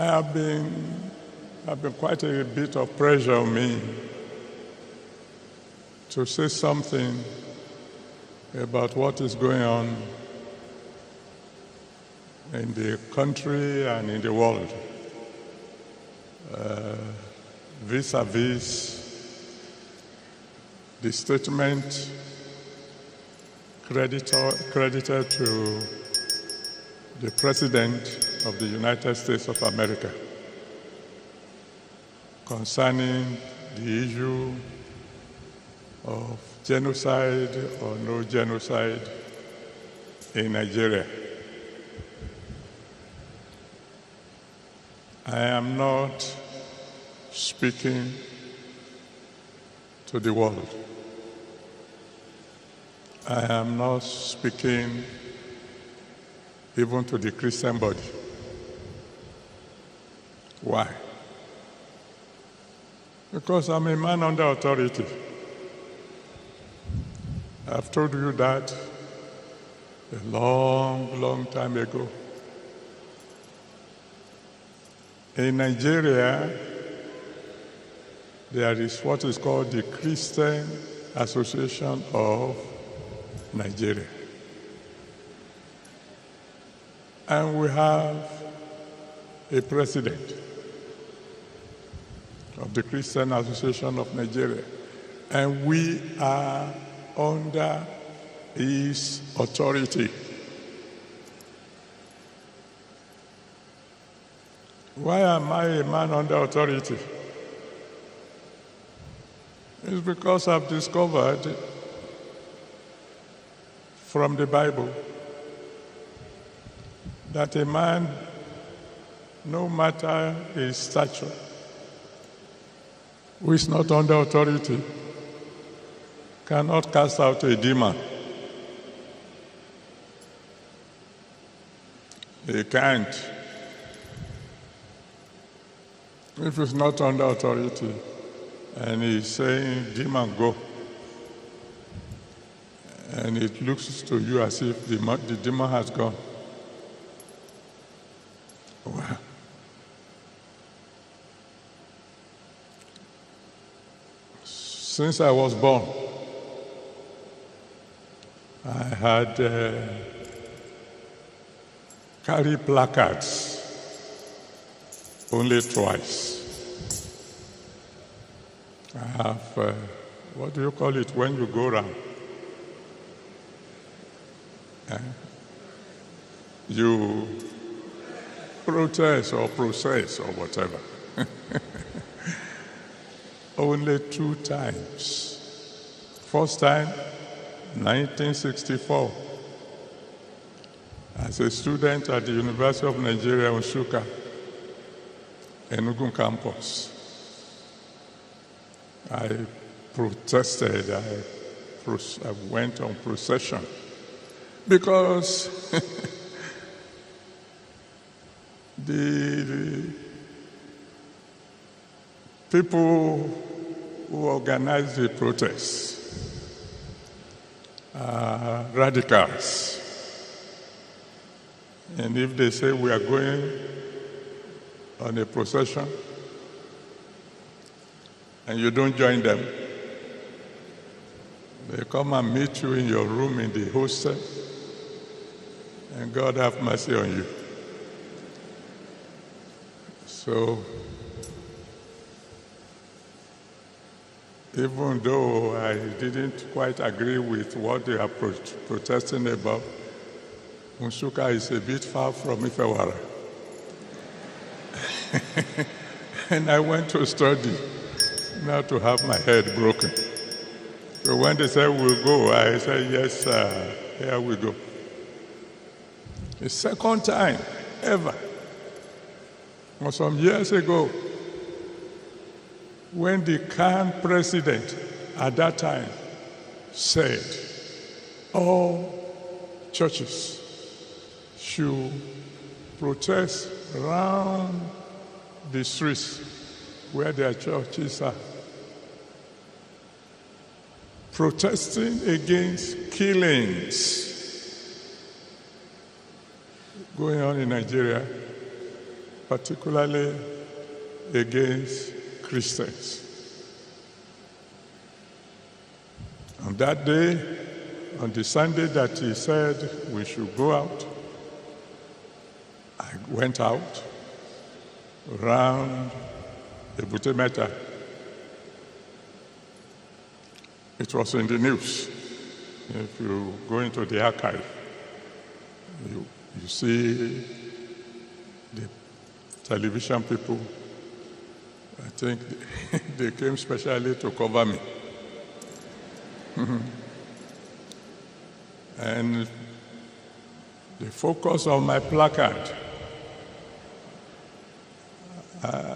I have been quite a bit of pressure on me to say something about what is going on in the country and in the world vis-a-vis the statement credited to the President of the United States of America concerning the issue of genocide or no genocide in Nigeria. I am not speaking to the world. I am not speaking even to the Christian body. Why? Because I'm a man under authority. I've told you that a long, long time ago. In Nigeria, there is what is called the Christian Association of Nigeria. And we have a president of the Christian Association of Nigeria. And we are under his authority. Why am I a man under authority? It's because I've discovered from the Bible that a man, no matter his stature, who is not under authority, cannot cast out a demon. He can't. If he's not under authority and he's saying, demon, go, and it looks to you as if the demon has gone, well, since I was born, I had carried placards only twice. I have, what do you call it when you go around? You protest or process or whatever. Only 2 times. First time, 1964, as a student at the University of Nigeria, Nsukka, Enugu campus. I protested, I went on procession because the people who organized the protests are radicals. And if they say we are going on a procession and you don't join them, they come and meet you in your room in the hostel, and God have mercy on you. So, even though I didn't quite agree with what they are protesting about, Nsukka is a bit far from Ifewara. And I went to study, not to have my head broken. So when they said we'll go, I said, yes, here we go. The second time ever was some years ago when the Khan president at that time said all churches should protest around the streets where their churches are, protesting against killings going on in Nigeria particularly against Christians. On that day, on the Sunday that he said we should go out, I went out around Ebute Metta. It was in the news. If you go into the archive, you see the television people. I think they came specially to cover me. And the focus of my placard,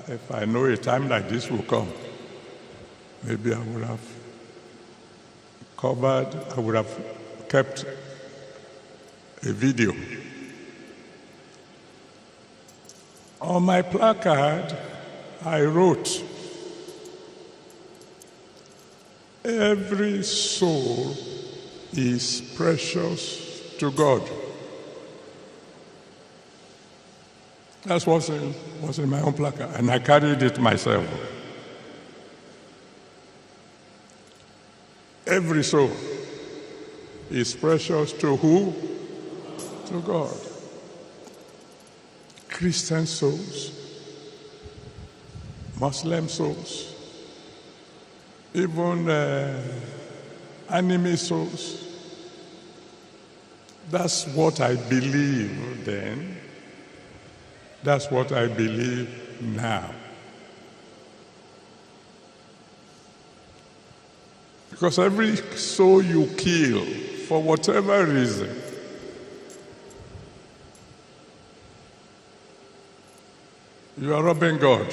if I know a time like this will come, maybe I would have kept a video. On my placard, I wrote, "Every soul is precious to God." That's what's in my own placard, and I carried it myself. Every soul is precious to who? To God. Christian souls, Muslim souls, even enemy souls. That's what I believe then. That's what I believe now. Because every soul you kill, for whatever reason, you are robbing God,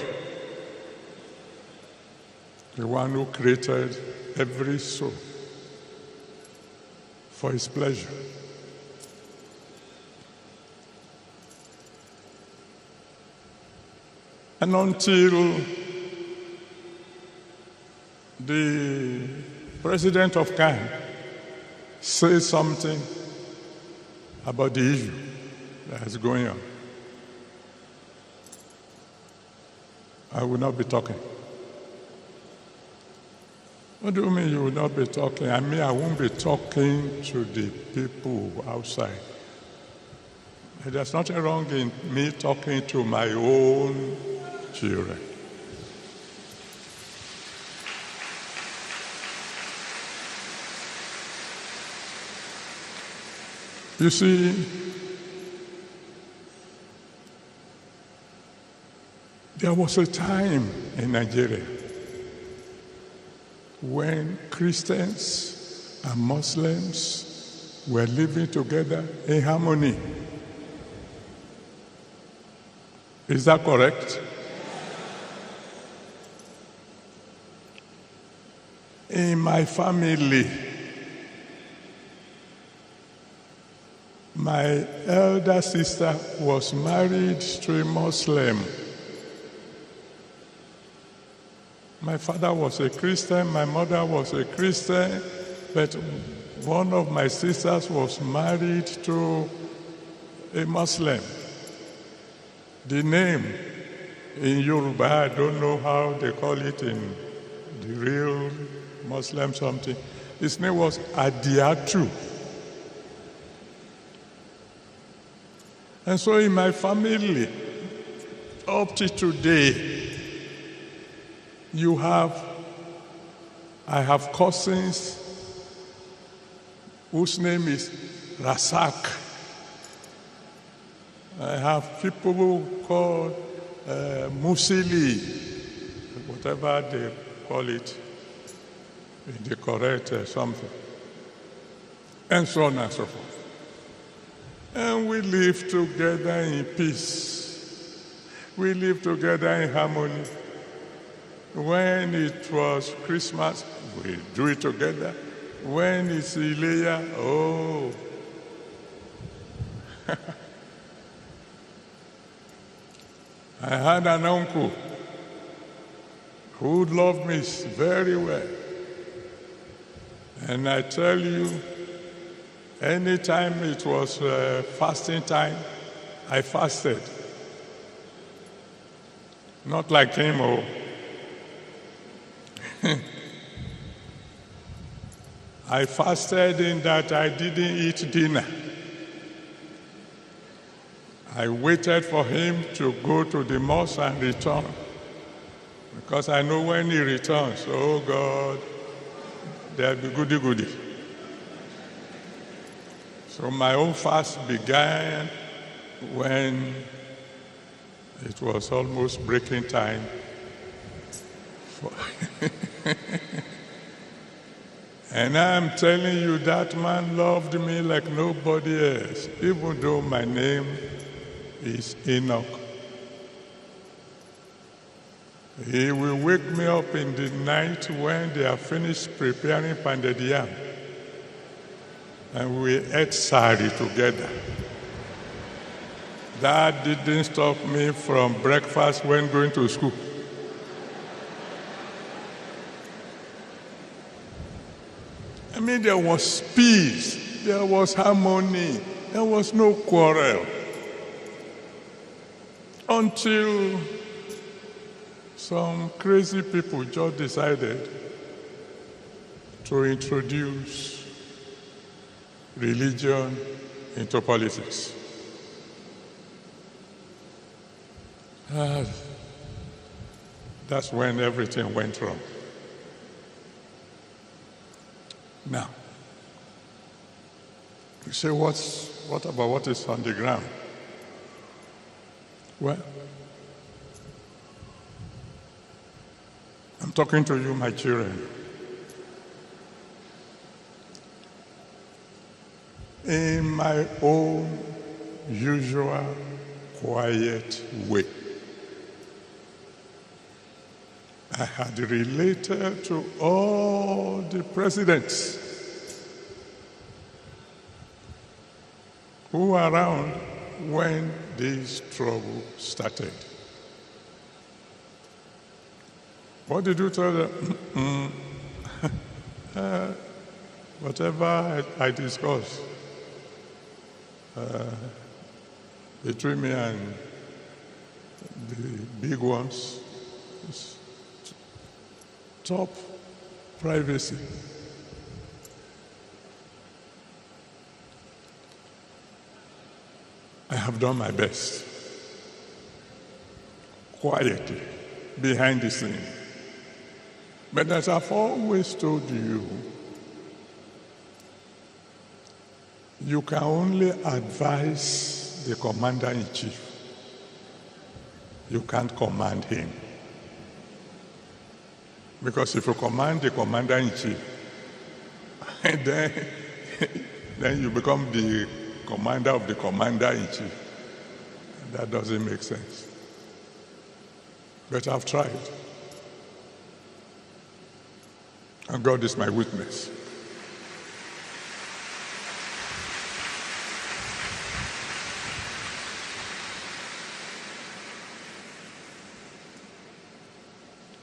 the one who created every soul for his pleasure. And until the president of Cannes says something about the issue that's going on, I will not be talking. What do you mean you will not be talking? I mean, I won't be talking to the people outside. There's nothing wrong in me talking to my own children. You see, there was a time in Nigeria when Christians and Muslims were living together in harmony. Is that correct? In my family, my elder sister was married to a Muslim. My father was a Christian, my mother was a Christian, but one of my sisters was married to a Muslim. The name in Yoruba, I don't know how they call it in the real Muslim something. His name was Adiatu. And so in my family, up to today, I have cousins whose name is Rasak. I have people who call Musili, whatever they call it, the correct something, and so on and so forth. And we live together in peace. We live together in harmony. When it was Christmas, we do it together. When it's Ileya, oh. I had an uncle who loved me very well. And I tell you, anytime it was fasting time, I fasted. Not like him, oh. I fasted in that I didn't eat dinner. I waited for him to go to the mosque and return. Because I know when he returns, oh God, there'll be goody. So my own fast began when it was almost breaking time. And I'm telling you, that man loved me like nobody else, even though my name is Enoch. He will wake me up in the night when they are finished preparing pounded yam, and we ate sari together. That didn't stop me from breakfast when going to school. I mean, there was peace, there was harmony, there was no quarrel. Until some crazy people just decided to introduce religion into politics. That's when everything went wrong. Now, you say, what about what is on the ground? Well, I'm talking to you, my children. In my own usual quiet way, I had related to all the presidents who were around when this trouble started. What did you tell them? Whatever I discussed between me and the big ones is top privacy. I have done my best, quietly, behind the scene. But as I've always told you, you can only advise the commander-in-chief. You can't command him. Because if you command the commander-in-chief, then you become the commander of the commander-in-chief. That doesn't make sense. But I've tried. And God is my witness.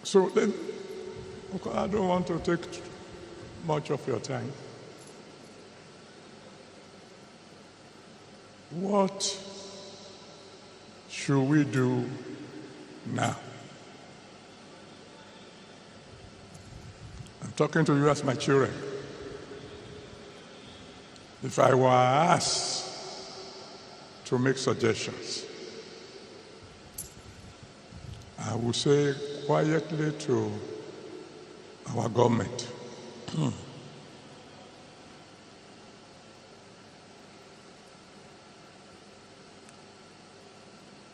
So then, okay, I don't want to take much of your time. What should we do now? I'm talking to you as my children. If I were asked to make suggestions, I would say quietly to our government,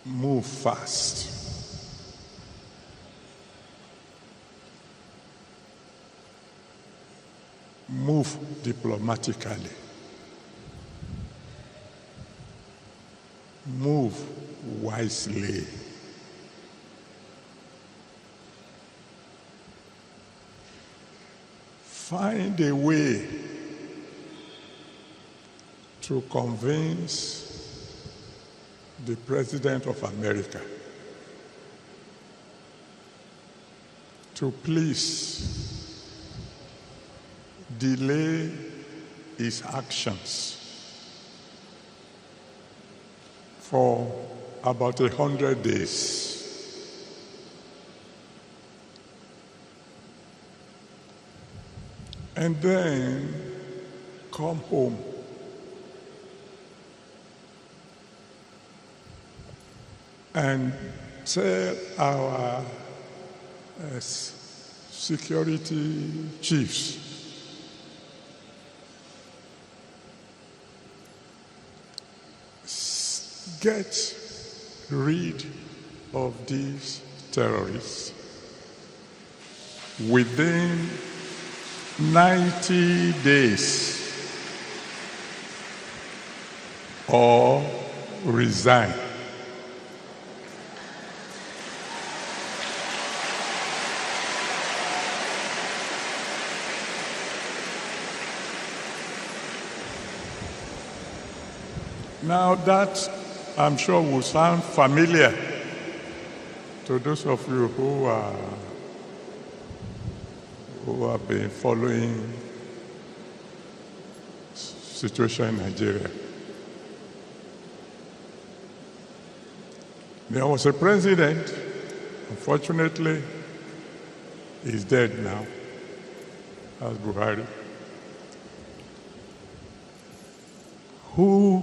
move fast. Move diplomatically. Move wisely. Find a way to convince the President of America to please delay his actions for about 100 days. and then come home. And tell our security chiefs get rid of these terrorists within 90 days or resign. Now that, I'm sure, will sound familiar to those of you who have been following situation in Nigeria. There was a president, unfortunately, he's dead now, that's Buhari, who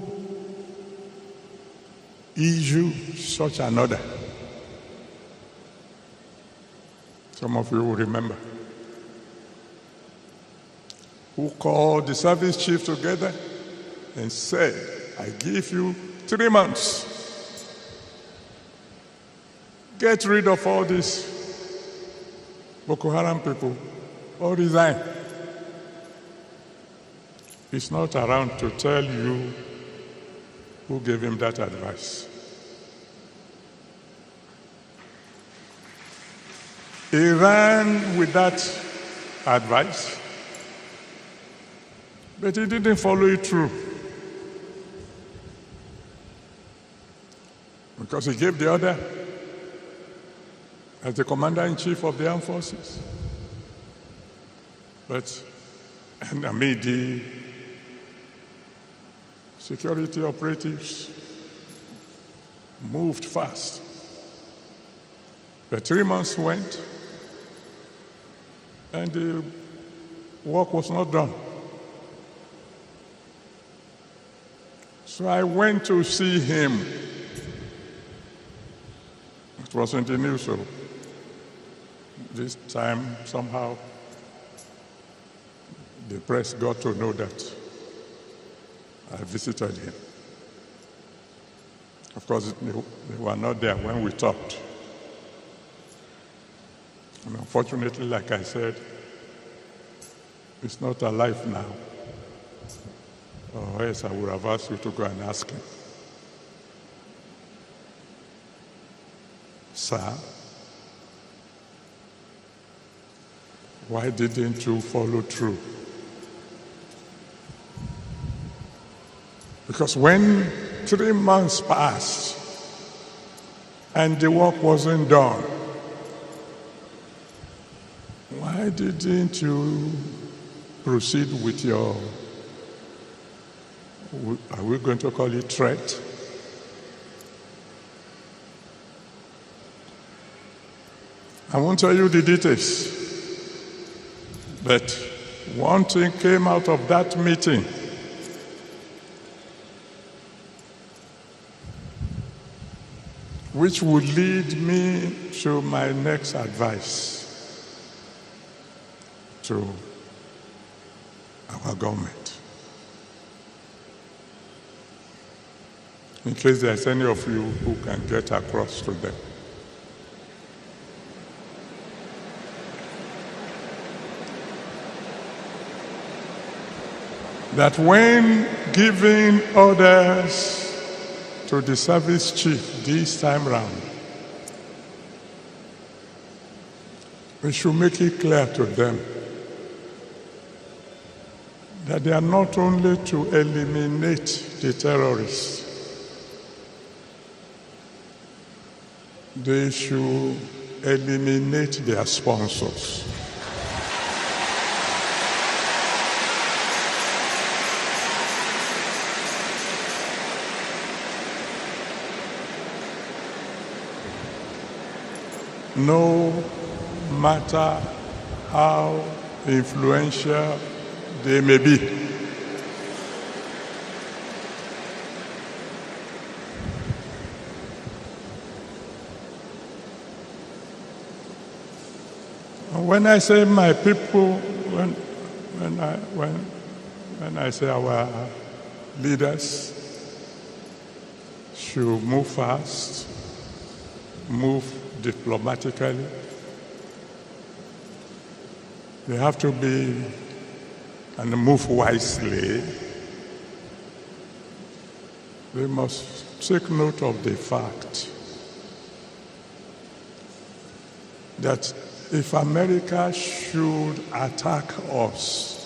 issued such an order. Some of you will remember. Who called the service chief together and said, I give you 3 months. Get rid of all these Boko Haram people or resign. He's not around to tell you who gave him that advice. He ran with that advice, but he didn't follow it through. Because he gave the order as the commander-in-chief of the armed forces. But, the security operatives moved fast. But 3 months went, and the work was not done. So I went to see him. It was in the news, so this time somehow the press got to know that I visited him. Of course, they were not there when we talked. And unfortunately, like I said, he's not alive now. Or else I would have asked you to go and ask him. Sir, why didn't you follow through? Because when 3 months passed and the work wasn't done, why didn't you proceed with your, are we going to call it threat? I won't tell you the details, but one thing came out of that meeting. Which would lead me to my next advice to our government. In case there's any of you who can get across to them. That when giving orders to the service chief this time round, we should make it clear to them that they are not only to eliminate the terrorists, they should eliminate their sponsors. No matter how influential they may be. When I say my people, when I say our leaders should move fast, move diplomatically, they have to be and move wisely. They must take note of the fact that if America should attack us,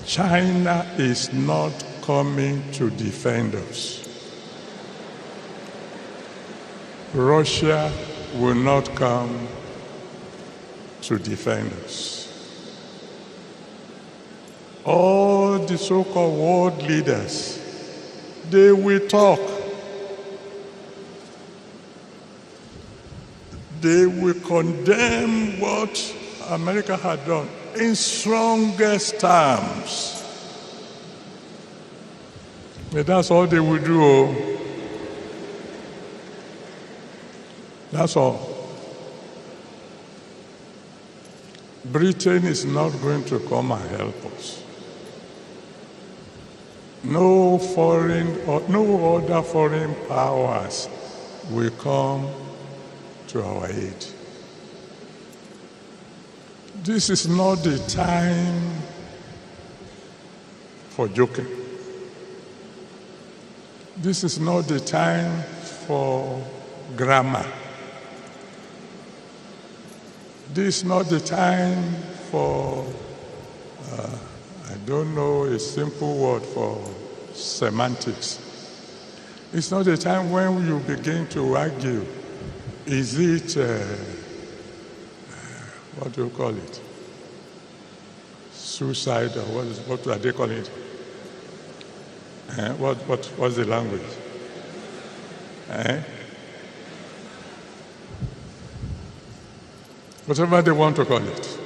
China is not coming to defend us. Russia will not come to defend us. All the so-called world leaders, they will talk. They will condemn what America had done in strongest terms. But that's all they will do. That's all. Britain is not going to come and help us. No foreign or no other foreign powers will come to our aid. This is not the time for joking. This is not the time for grammar. This is not the time for, I don't know a simple word for semantics. It's not the time when you begin to argue. Is it, what do you call it? Suicide, or what are they calling it? What's the language? Whatever they want to call it.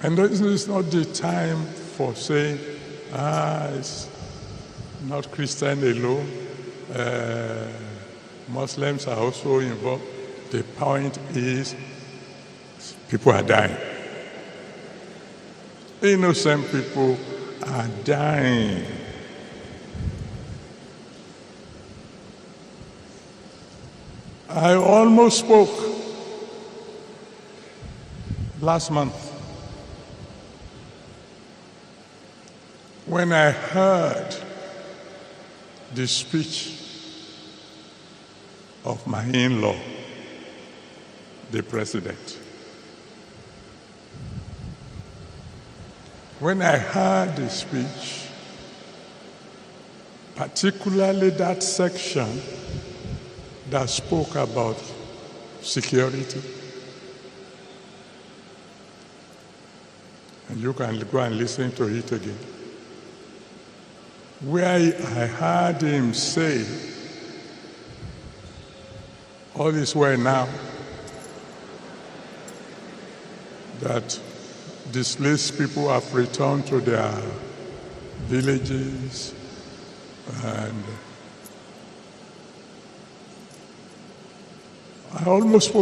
And this is not the time for saying, it's not Christian alone. Muslims are also involved. The point is, people are dying. Innocent people are dying. I almost spoke last month when I heard the speech of my in-law, the president. When I heard the speech, particularly that section that spoke about security, and you can go and listen to it again, where I heard him say, all is well now, that displaced people have returned to their villages, and I almost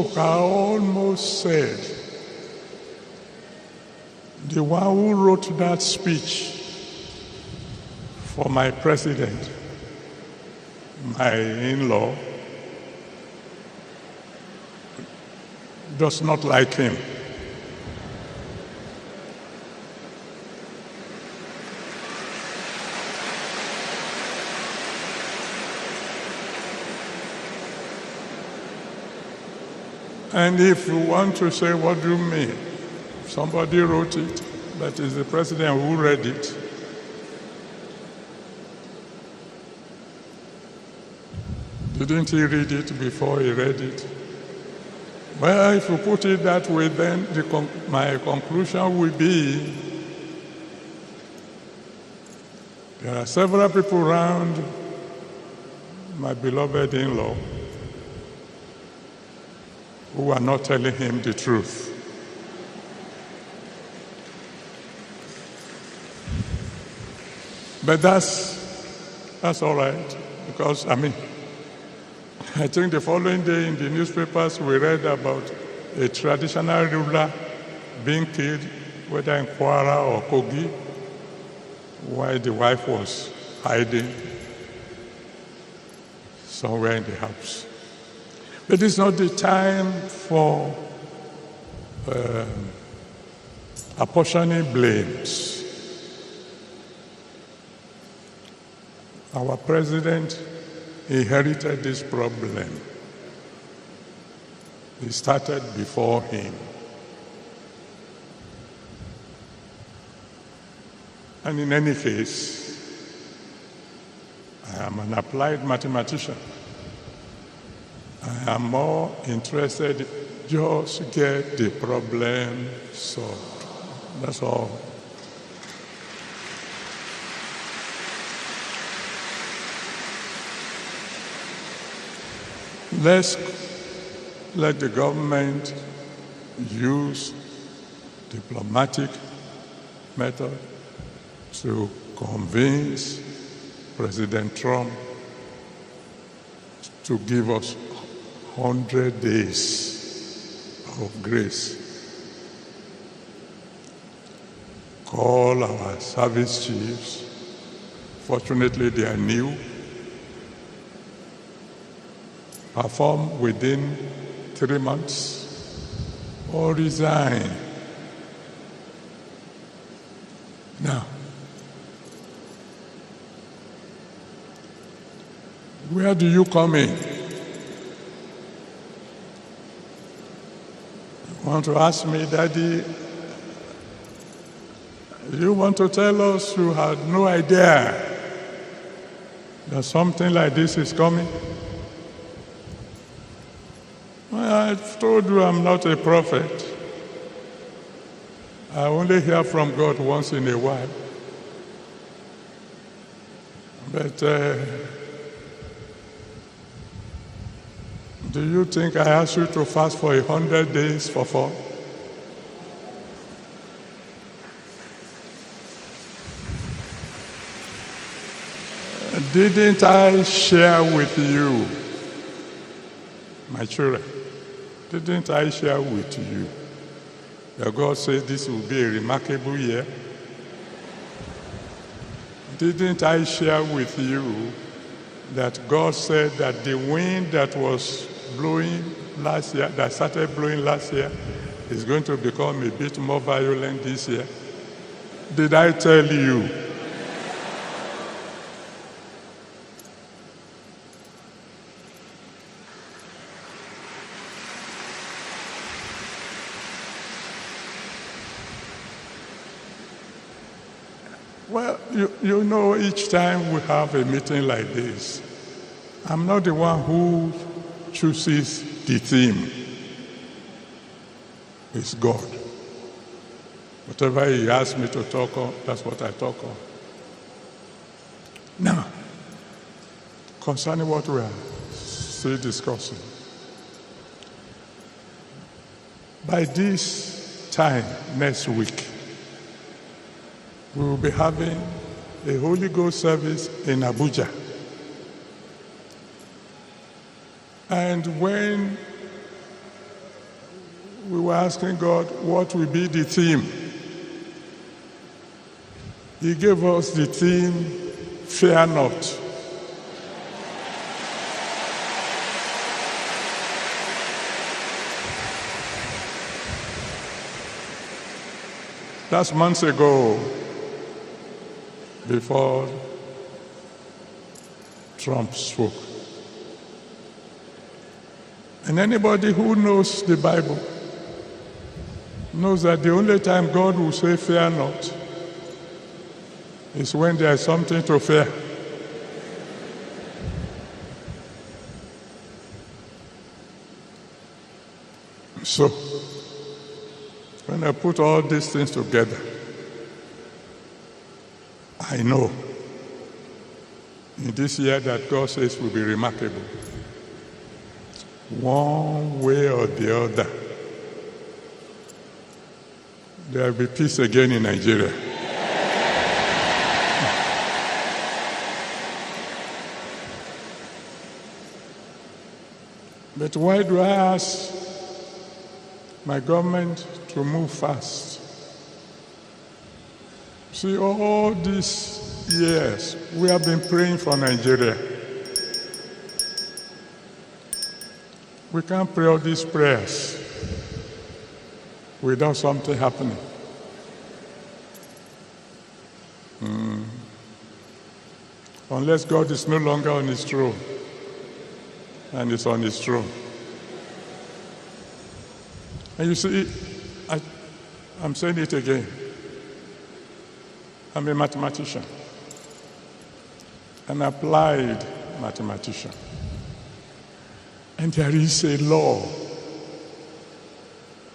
said, the one who wrote that speech for my president, my in-law, does not like him. And if you want to say, what do you mean? Somebody wrote it, but it's the president who read it. Didn't he read it before he read it? Well, if you put it that way, then my conclusion will be there are several people around my beloved in-law who are not telling him the truth. But that's all right, because, I think the following day in the newspapers we read about a traditional ruler being killed, whether in Kwara or Kogi, while the wife was hiding somewhere in the house. But it's not the time for apportioning blames. Our president inherited this problem. It started before him. And in any case, I am an applied mathematician. I am more interested, just get the problem solved. That's all. Let's let the government use diplomatic method to convince President Trump to give us 100 days of grace. Call our service chiefs. Fortunately, they are new. Perform within 3 months or resign. Now, where do you come in? You want to ask me, Daddy, you want to tell us you had no idea that something like this is coming? Well, I've told you I'm not a prophet. I only hear from God once in a while. But do you think I asked you to fast for 100 days for fun? Didn't I share with you, my children? Didn't I share with you that God said this will be a remarkable year? Didn't I share with you that God said that the wind that was blowing last year, that started blowing last year, is going to become a bit more violent this year? Did I tell you? Well, you know, each time we have a meeting like this, I'm not the one who chooses the theme. It's God. Whatever He asks me to talk on, that's what I talk on. Now, concerning what we are still discussing, by this time next week, we will be having a Holy Ghost service in Abuja. And when we were asking God what will be the theme, He gave us the theme, Fear Not. That's months ago, before Trump spoke. And anybody who knows the Bible knows that the only time God will say fear not is when there is something to fear. So, when I put all these things together, I know in this year that God says will be remarkable. one way or the other, there will be peace again in Nigeria. But why do I ask my government to move fast? See, all these years, we have been praying for Nigeria. We can't pray all these prayers without something happening. Unless God is no longer on his throne, and is on his throne. And you see, I'm saying it again. I'm a mathematician, an applied mathematician. And there is a law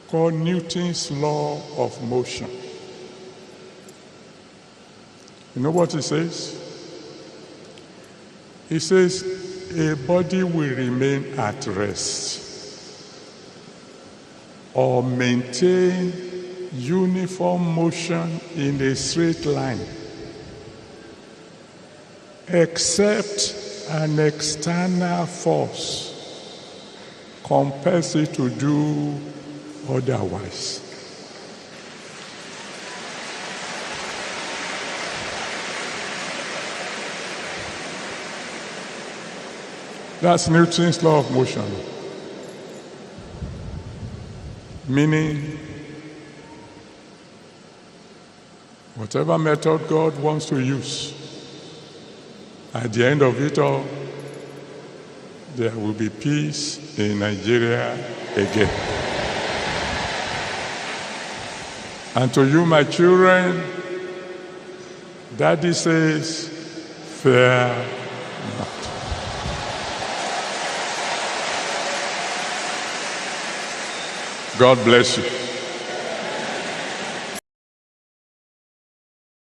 called Newton's law of motion. You know what it says? It says a body will remain at rest or maintain uniform motion in a straight line, except an external force compels it to do otherwise. That's Newton's law of motion. Meaning, whatever method God wants to use, at the end of it all, there will be peace in Nigeria again. And to you, my children, Daddy says, fear not. God bless you.